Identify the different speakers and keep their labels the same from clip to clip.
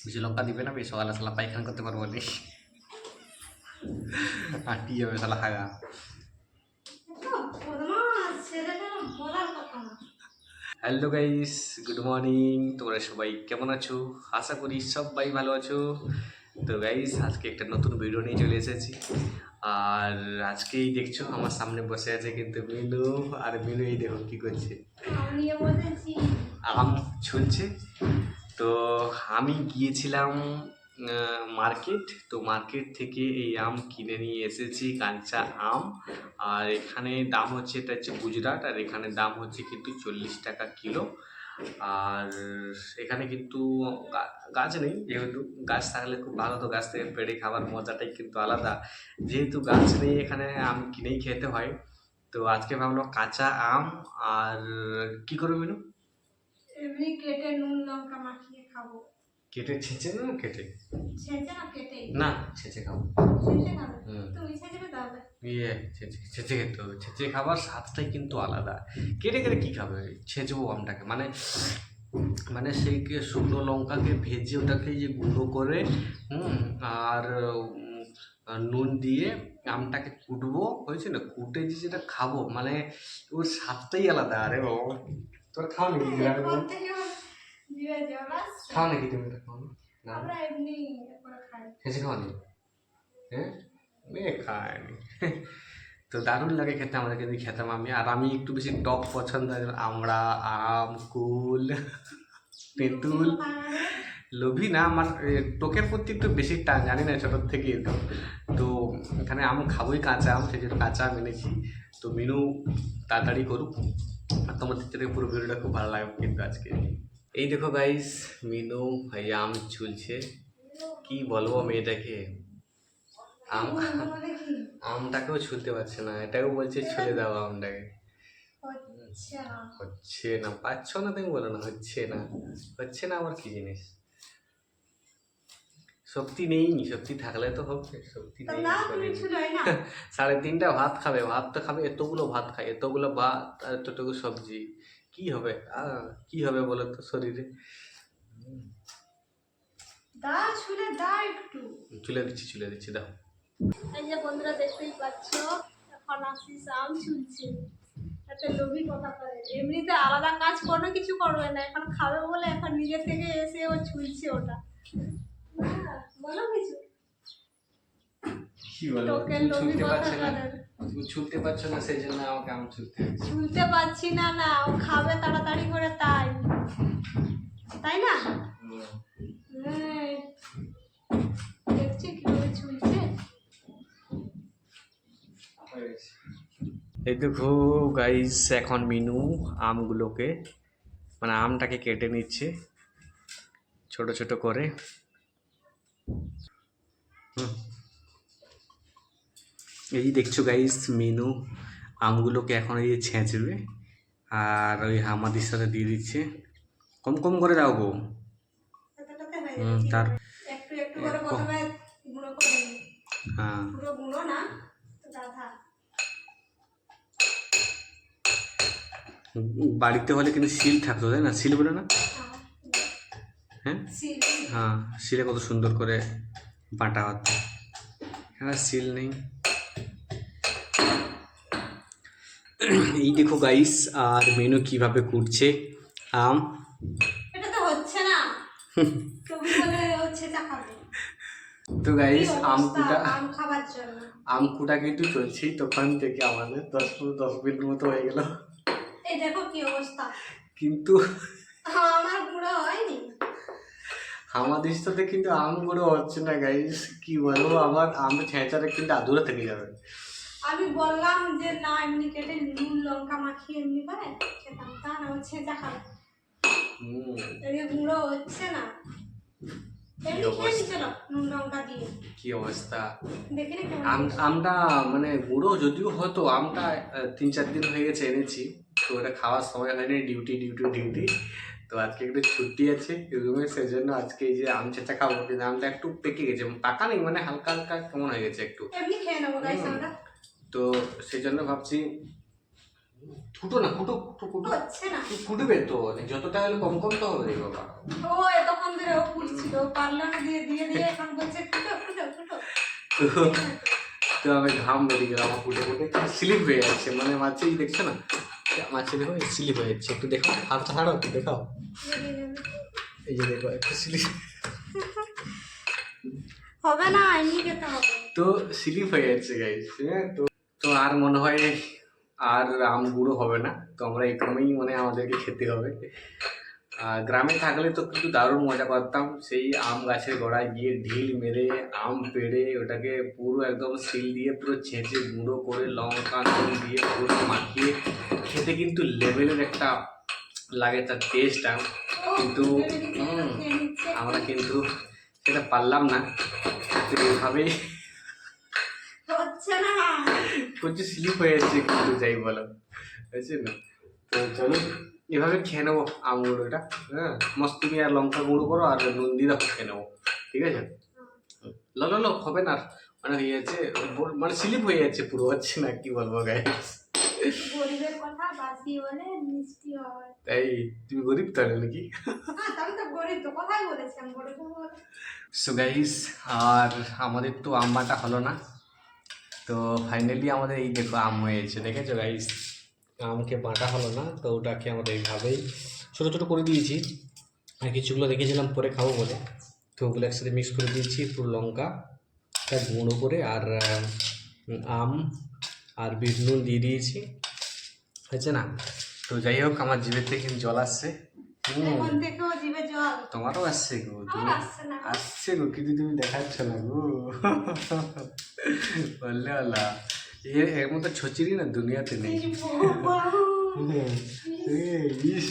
Speaker 1: বেশি লঙ্কা দিবে না, বেশি সকালে সালা পায়খানা করতে পারবো না, আটটি যাবে সালা হাগা। Hello guys, good morning. তোমরা সবাই কেমন আছো? আশা করি সবাই ভালো আছো। তো গাইস, আজকে একটা নতুন ভিডিও নিয়ে চলে এসেছি। আর আজকেই দেখছো আমার সামনে বসে আছে কিন্তু মিনু। আর মিনু এই দেখো কি করছে, আম ছুলছে। তো আমি গিয়েছিলাম মার্কেট, তো মার্কেট থেকে এই আম কিনে নিয়ে এসেছি, কাঁচা আম। আর এখানে দাম হচ্ছে, এটা হচ্ছে গুজরাট, আর এখানে দাম হচ্ছে কিন্তু 40 টাকা কিলো। আর এখানে কিন্তু গাছ নেই, যেহেতু গাছ থাকলে খুব ভালো, তো গাছ থেকে পেড়ে খাবার মজাটাই কিন্তু আলাদা। যেহেতু গাছ নেই এখানে, আম কিনেই খেতে হয়। তো আজকে ভাবলো কাঁচা আম আর কি করবে মেনু,
Speaker 2: এমনি কেটে নুন লঙ্কা মাখিয়ে খাবো।
Speaker 1: কেটে ছেঁচে না কেটে?
Speaker 2: ছেঁচে না কেটে?
Speaker 1: না, ছেঁচে খাবো।
Speaker 2: ছেঁচে খাবে?
Speaker 1: হুম,
Speaker 2: তুমি ছেঁচে দাও।
Speaker 1: ছেঁচে ছেঁচে খেতে হবে। ছেঁচে খাবার স্বাদটাই কিন্তু আলাদা। কেটে কেটে কি খাবে? ছেঁচবো আমটাকে, মানে মানে সেই শুকনো লঙ্কাকে ভেজে ওটাকে যে গুঁড়ো করে, আর নুন দিয়ে আমটাকে কুটবো, হয়েছে না, কুটে যে যেটা খাবো, মানে ওর স্বাদটাই আলাদা। আরে বাবা, তোর খাও নাকি? খাও নাকি তুমি? এটা খাও না?
Speaker 2: আমরা এমনি করে খাই।
Speaker 1: ছেঁচে খাও নি? হ্যাঁ, খায়নি। তো দারুণ লাগে খেতে, আমাদের কিন্তু খেতাম আমি। আর আমি একটু বেশি টক পছন্দ, আমড়া, আম, কুল, তেঁতুল। লোভী না, আমার টকের প্রতি একটু বেশি টান, জানি না ছোটোর থেকে তো। তো এখানে আম খাবোই, কাঁচা আম, সেই জন্য কাঁচা আম এনেছি। তো মিনু তাড়াতাড়ি করুক, আর তোমাদের থেকে পুরো ভিডিওটা খুব ভালো লাগবে কিন্তু আজকে। এই দেখো গাইস, মিনু এই আম ঝুলছে। কি বলবো মেয়েটাকে, আম আমটাকেও ছুলতে পারছে না, এটাকেও বলছে ছুলে দাও আমটাকে। হচ্ছে না, পাচ্ছ না তুমি বলো না, হচ্ছে না। হচ্ছে না আবার কি জিনিস? শক্তি নেই, শক্তি থাকলে তো হবে, শক্তি নেই। 3:30 ভাত খাবে, ভাত তো খাবে, এতগুলো ভাত খায়, এতগুলো ভাত আর এতটুকু সবজি, কি হবে? কি হবে বলো তো শরীরে? চুলে দিচ্ছি দাও।
Speaker 2: এই যে বন্ধুরা দেখতেই পাচ্ছ, এখন আসিস আম ছুলছে। একটা লোভী কথা করে, এমনিতে আলাদা কাজ কোনো কিছু করবে না, এখন খাবে বলে এখন নিজে থেকে এসে ও ছুলছে ওটা। বলো কিছু।
Speaker 1: কি বলবো, তুমি ছুলতে পারছো না, সেই জন্য আমাকে আম ছুলতে
Speaker 2: পারছি না। না, ও খাবে তাড়াতাড়ি করে, তাই না? দেখছি কিভাবে ছুলছে।
Speaker 1: এই দেখো গাইস, এখন মিনু আমগুলোকে, মানে আমটাকে কেটে নিচ্ছে ছোট ছোট করে। এই দেখছো গাইস, মিনু আমগুলোকে এখন এই ছেঁচবে, আর ওই হামাদির সাথে দিয়ে দিচ্ছে। কম কম করে দাও গো। তার
Speaker 2: একটু একটু করে প্রথমে গুঁড়ো করে নিই।
Speaker 1: হ্যাঁ,
Speaker 2: পুরো গুঁড়ো না, গাধা।
Speaker 1: বাড়িতে হলে কিন্তু শিল থাকতো, তাই না? শিল বলে না? হ্যাঁ হ্যাঁ, শিলে কত সুন্দর করে বাটা হতো, হ্যাঁ শিল নেই। এই দেখো গাইস, আর মেনু কিভাবে কুটছে আম।
Speaker 2: এটা তো হচ্ছে না, তুমি বলে হচ্ছে চা খাবে।
Speaker 1: তো গাইস, আম কুটা কিন্তু চলছেই তখন থেকে, আমাদের 10 মিনিট মতো হয়ে গেল।
Speaker 2: এই দেখো কি অবস্থা,
Speaker 1: কিন্তু
Speaker 2: আমার গুঁড়ো হয়নি।
Speaker 1: আমাদের সাথে কিন্তু আম গুঁড়ো হচ্ছে না গাইস, কি বলবো, আমার আম ছেঁচাটা কিন্তু আধুরা থেকে যাবে।
Speaker 2: আমি বললাম যে না, এমনি কেটে নুন লঙ্কা মাখিয়ে এমনি করে খেতাম, তা না, ও ছেঁচা খাবে। গুঁড়ো হচ্ছে না,
Speaker 1: কি অবস্থা। আমটা মানে গুঁড়ো যদিও হতো, আমটা 3-4 দিন হয়ে গেছে এনেছি, তো ওটা খাওয়ার সময় হয়নি, ডিউটি। তো আজকে একটু ছুটি আছে রুমে, সেই জন্য আজকে এই যে আম ছেঁচা খাবো। কিন্তু আমটা একটু পেকে গেছে, পাকা নেই, মানে হালকা হালকা কেমন হয়ে গেছে একটু। তো সেই জন্য ভাবছি ফুটো না, ফুটো ফুটো ফুটো
Speaker 2: হচ্ছে না।
Speaker 1: ফুটবে তো, যতটা হলে কম কম তো হবে রে বাবা।
Speaker 2: ও এতক্ষণ ধরে ও ফুটছিল, পার্লার দিয়ে দিয়ে দিয়ে এখন বলছে ফুটো ফুটো ফুটো।
Speaker 1: তো আমি ঘাম বেরিয়ে গেল আমার ফুটে ফুটে, স্লিপ হয়ে যাচ্ছে, মানে মাছি দেখছো না, মাছি দেখো স্লিপ হয়ে যাচ্ছে, একটু দেখো হাতটা ছাড়ো, একটু দেখাও, এই যে দেখো একটু স্লিপ,
Speaker 2: হবে না, এমনি খেতে হবে।
Speaker 1: তো স্লিপ হয়ে যাচ্ছে গাইস। হ্যাঁ, তো তো আর মনে হয় আর আম গুঁড়ো হবে না, তো আমরা এরকমই মানে আমাদেরকে খেতে হবে। আর গ্রামে থাকলে তো কিন্তু দারুণ মজা করতাম, সেই আম গাছের গোড়ায় গিয়ে ঢিল মেরে আম পেড়ে ওটাকে পুরো একদম শিল দিয়ে পুরো ছেঁচে গুঁড়ো করে লঙ্কা নুন দিয়ে পুরো মাখিয়ে খেতে কিন্তু লেভেলের একটা লাগে তার টেস্টটা। কিন্তু আমরা কিন্তু সেটা পারলাম না, তো এইভাবেই
Speaker 2: হচ্ছে না।
Speaker 1: প্রচুর স্লিপ হয়ে যাচ্ছে, কিন্তু যাই বলো, বুঝছি না। তো চলো এভাবে খেয়ে নেবো আম গুঁড়োটা। হ্যাঁ, মস্ত তুমি আর লঙ্কা গুঁড়ো করো আর নুন দিয়ে দাও, খেয়ে নেবো, ঠিক আছে। লো লো লো, হবে না, মানে হয়ে যাচ্ছে, মানে স্লিপ হয়ে যাচ্ছে পুরো, হচ্ছে না, কি বলবো গাইস।
Speaker 2: গরিবের কথা বাসি হলে মিষ্টি হয়।
Speaker 1: তাই তুমি গরিব তাহলে নাকি?
Speaker 2: আমি তো গরিব, তো কথাই বলেছি আমি গরিব বলে।
Speaker 1: সো গাইস, আর আমাদের তো আম বাটা হলো না, তো ফাইনালি আমাদের এই দেখো আম হয়েছে, দেখেছো গাইস, আমকে বাটা হলো না, তো ওটাকে আমরা এইভাবেই ছোটো ছোটো করে দিয়েছি, আর কিছুগুলো রেখেছিলাম পরে খাবো বলে, তো ওগুলো একসাথে মিক্স করে দিয়েছি, পুরো লঙ্কা গুঁড়ো করে, আর আম আর বিট নুন দিয়ে দিয়েছি, হয়েছে না। তো যাই হোক, আমার জিভের থেকে কিন্তু জল আসছে।
Speaker 2: এখন থেকেও জিভে জল।
Speaker 1: তোমারও আসছে গো, তুমি
Speaker 2: আমার আসছে না।
Speaker 1: আসছে গো, কিন্তু তুমি দেখাচ্ছ না গো। বললে আল্লাহ, এর মতো ছচিরি না দুনিয়াতে নেই। ইস,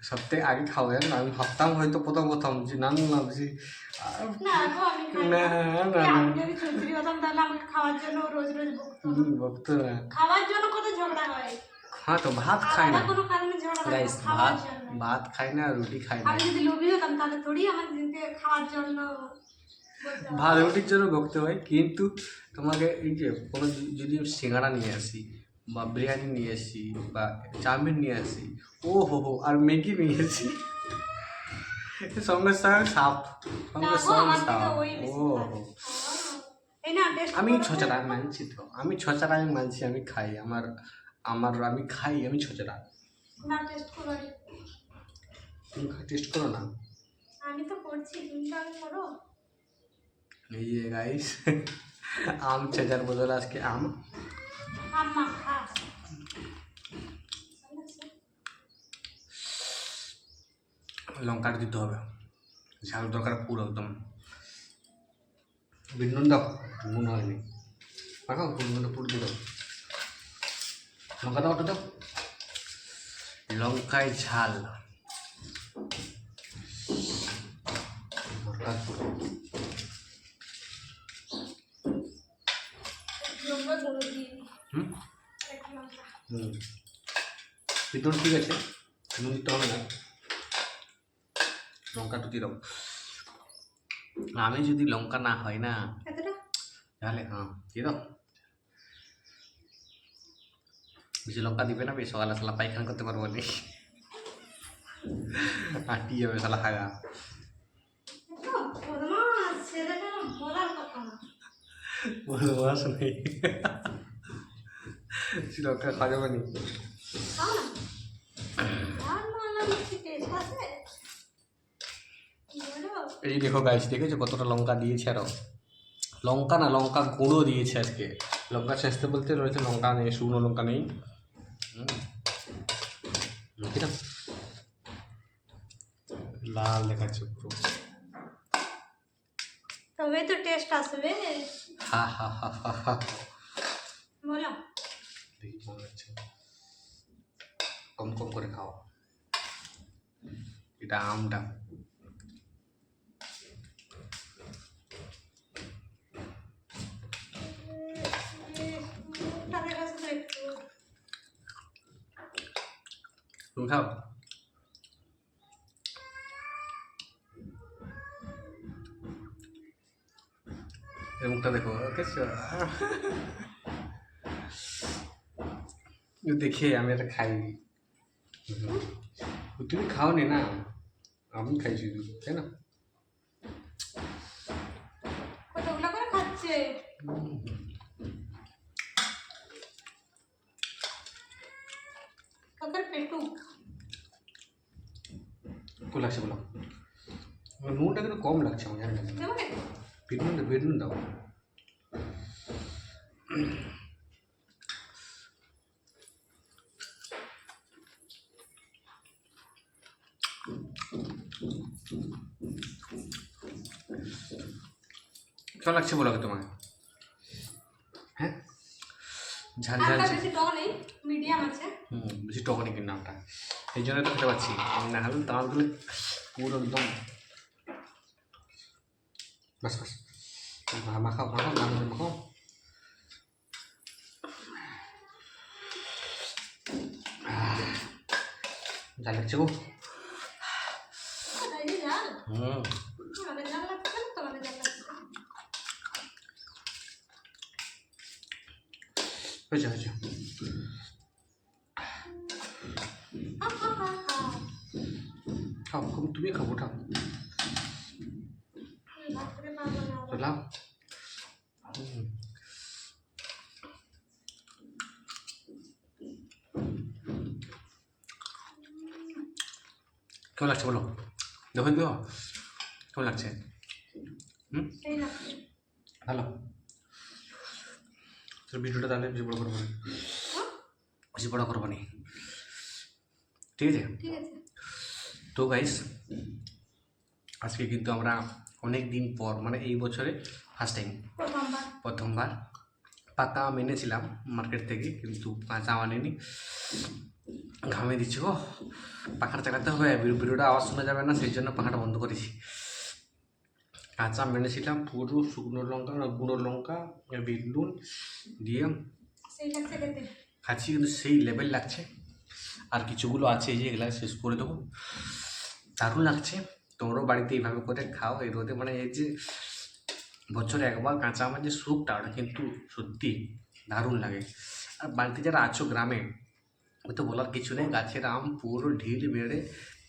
Speaker 1: সপ্তাহে আগে খাওয়া যায় না, আমি ভাবতাম হয়তো প্রথম প্রথম যে না না ভাবছি
Speaker 2: না গো, আমি খাই
Speaker 1: না
Speaker 2: না।
Speaker 1: না
Speaker 2: আমি যদি চৌধুরী হতাম তাহলে আমাকে খাওয়ার জন্য রোজ রোজ বকতো।
Speaker 1: বকতো না।
Speaker 2: খাওয়ার জন্য কত ঝগড়া হয়।
Speaker 1: হ্যাঁ, তো ভাত খাই না
Speaker 2: আলাদা কোনো কারণে ঝগড়া হয়
Speaker 1: গাইস,
Speaker 2: না, খাওয়ার
Speaker 1: ভাত
Speaker 2: জন্য।
Speaker 1: ভাত খাই না, রুটি খাই না।
Speaker 2: আমি যদি লোভী হতাম তাহলে থোড়ি আমাকে খাওয়ার জন্য বলতে হবে।
Speaker 1: ভাত রুটির জন্য বকতে হয়, কিন্তু তোমাকে এই যে কোনো যদি সিঙ্গাড়া নিয়ে আসি বা বিরিয়ানি নিয়ে আসি বা চাউমিন নিয়ে আসি, ও হো হো, আর ম্যাগি নিয়ে আসি, সঙ্গে সঙ্গে সাপ,
Speaker 2: না
Speaker 1: সঙ্গে
Speaker 2: গো,
Speaker 1: সঙ্গে
Speaker 2: আমার
Speaker 1: সাপ,
Speaker 2: থেকে
Speaker 1: ও
Speaker 2: ওই বেশি
Speaker 1: হো।
Speaker 2: খায়। এই না টেস্ট
Speaker 1: আমি ছচরা মানছি, তো আমি ছচরা আমি মানছি, আমি খাই, আমার আমার আমি খাই, আমি ছচরা।
Speaker 2: না টেস্ট করো।
Speaker 1: তুমি টেস্ট করো না।
Speaker 2: আমি তো করছি, তুমি তো আগে করো।
Speaker 1: এই যে গাইস, আম ছেঁচার বদলে আজকে আম।
Speaker 2: আম্মা খা।
Speaker 1: লঙ্কাটা দিতে হবে, ঝাল দরকার পুরো একদম। বিনুন দাও, নুন হয়নি, পাকাও নুনটা পুরো দিয়ে দাও, লঙ্কা দাও, ওটা দাও, লঙ্কায় ঝাল দরকার পুরো।
Speaker 2: লঙ্কা গুঁড়ো দিয়ে দিই।
Speaker 1: হুম
Speaker 2: এক লঙ্কা।
Speaker 1: হুম, বিনুন ঠিক আছে, নুন দিতে হবে না, লঙ্কাটা দিয়ে দাও। আমি যদি লঙ্কা না হয় না
Speaker 2: এতটা?
Speaker 1: তাহলে হ্যাঁ দিয়ে দাও, বেশি লঙ্কা দিবে না, বেশ সকালে সালা পায়খানা করতে পারবো না, আটি যাবে সালা হাগা।
Speaker 2: বদমাস, ছেলেটা বলার কথা না।
Speaker 1: বদমাস নেই, লঙ্কা খাওয়া যাবে নি।
Speaker 2: খাও না। আর মানলাম কি টেস্ট আছে? কি বলো?
Speaker 1: এই দেখো গাইস, দেখেছো কতটা লঙ্কা দিয়েছে, আরো লঙ্কা না, লঙ্কা গুঁড়ো দিয়েছে আজকে, লঙ্কা ছেঁচতে বলতে রয়েছে লঙ্কা নেই, শুকনো লঙ্কা নেই। ঠিক আছে, লাল দেখাচ্ছে পুরো,
Speaker 2: তবেই তো টেস্ট আসবে।
Speaker 1: হা হা হা হা হা।
Speaker 2: বলো।
Speaker 1: দেখি মনে হচ্ছে কম কম করে খাও, এটা আমটা।
Speaker 2: তাদের কাছে তো একটু
Speaker 1: তুমি খাও, এই মুখটা দেখো, ওকে দেখে আমি এটা খাই। তুমি খাওনি না, আমি খাইছি শুধু, তাই না?
Speaker 2: কতগুলো করে খাচ্ছে। তোদের পেটুক।
Speaker 1: তো লাগছে বলো, নুনটা কিন্তু কম লাগছে আমার, জানি না
Speaker 2: দেবো নাকি?
Speaker 1: বেডনুন দাও। কেমন লাগছে বলো তোমাকে? হ্যাঁ, ঝাল ঝাল
Speaker 2: আমটা বেশি টক নেই, মিডিয়াম আছে।
Speaker 1: বেশি টক নেই কিন্তু নামটা, এই জন্য তো খেতে পাচ্ছি। না হলে দাঁত গুলো পুরো একদম বাস বাস। মাখাও মাখাও দাঁত মাখাও। ঝাল লাগছে গো।
Speaker 2: তাই জাল
Speaker 1: হুম,
Speaker 2: আমাদের জাল লাগছে না, তোমাদের জাল লাগছে।
Speaker 1: হয়েছে হয়েছে। খাও তুমি খাবো, উঠাও
Speaker 2: ভাত করে পারবো না।
Speaker 1: চলাও। কেমন লাগছে বলো, দেখো দিও কেমন লাগছে?
Speaker 2: সেই লাগছে।
Speaker 1: ভালো। তো ভিডিওটা তাহলে বেশি বড় করবো না, বেশি বড় করবো না, ঠিক আছে?
Speaker 2: ঠিক আছে।
Speaker 1: তো গাইস, আজকে কিন্তু আমরা অনেক দিন পর, মানে এই বছরে ফার্স্ট টাইম, প্রথমবার পাতা আম এনেছিলাম মার্কেট থেকে, কিন্তু কাঁচা আম আনিনি। ঘামে দিচ্ছি গো, পাখাটা চালাতে হবে, ভিডিওটা আওয়াজ শোনা যাবে না, সেই জন্য পাখাটা বন্ধ করেছি। কাঁচা আম এনেছিলাম, পুরো শুকনো লঙ্কা, গুঁড়ো লঙ্কা, বিট নুন দিয়ে
Speaker 2: সেই লাগছে খেতে।
Speaker 1: খাচ্ছি, কিন্তু সেই লেভেল লাগছে। আর কিছুগুলো আছে, এই যে এগুলা শেষ করে দেবো। দারুণ লাগছে। তোমরাও বাড়িতে এইভাবে করে খাও এই রোদে, মানে এই যে বছরে একবার কাঁচা আমের যে স্যুপটা, ওটা কিন্তু সত্যি দারুণ লাগে। আর বাড়িতে যারা আছো গ্রামে, ওই তো বলার কিছু নেই, গাছের আম পুরো ঢিল বেড়ে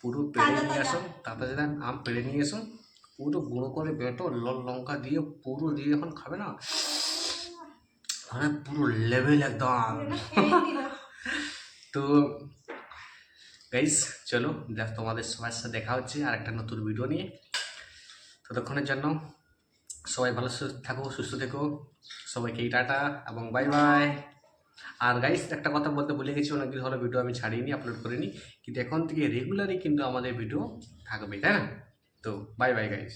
Speaker 1: পুরো পেড়ে
Speaker 2: তাজা
Speaker 1: নিয়ে
Speaker 2: তাজা।
Speaker 1: আসো, তাতে যেন আম পেড়ে নিয়ে এসো, পুরো গুঁড়ো করে বেটো, লঙ্কা দিয়ে পুরো দিয়ে যখন খাবে না, মানে পুরো লেভেল একদম।
Speaker 2: খেয়েই দিল।
Speaker 1: তো গাইস চলো, তোমাদের সবার সাথে দেখা হচ্ছে আর একটা নতুন ভিডিও নিয়ে। ততক্ষণের জন্য সবাই ভালো থাকো, সুস্থ থেকো, সবাইকে টাটা এবং বাই বাই। আর গাইস একটা কথা বলতে ভুলে গেছি, অনেকদিন হলো ভিডিও আমি ছাড়িনি, আপলোড করিনি, কিন্তু এখন থেকে রেগুলারই কিন্তু আমাদের ভিডিও থাকবে, তাই না? তো বাই বাই গাইস।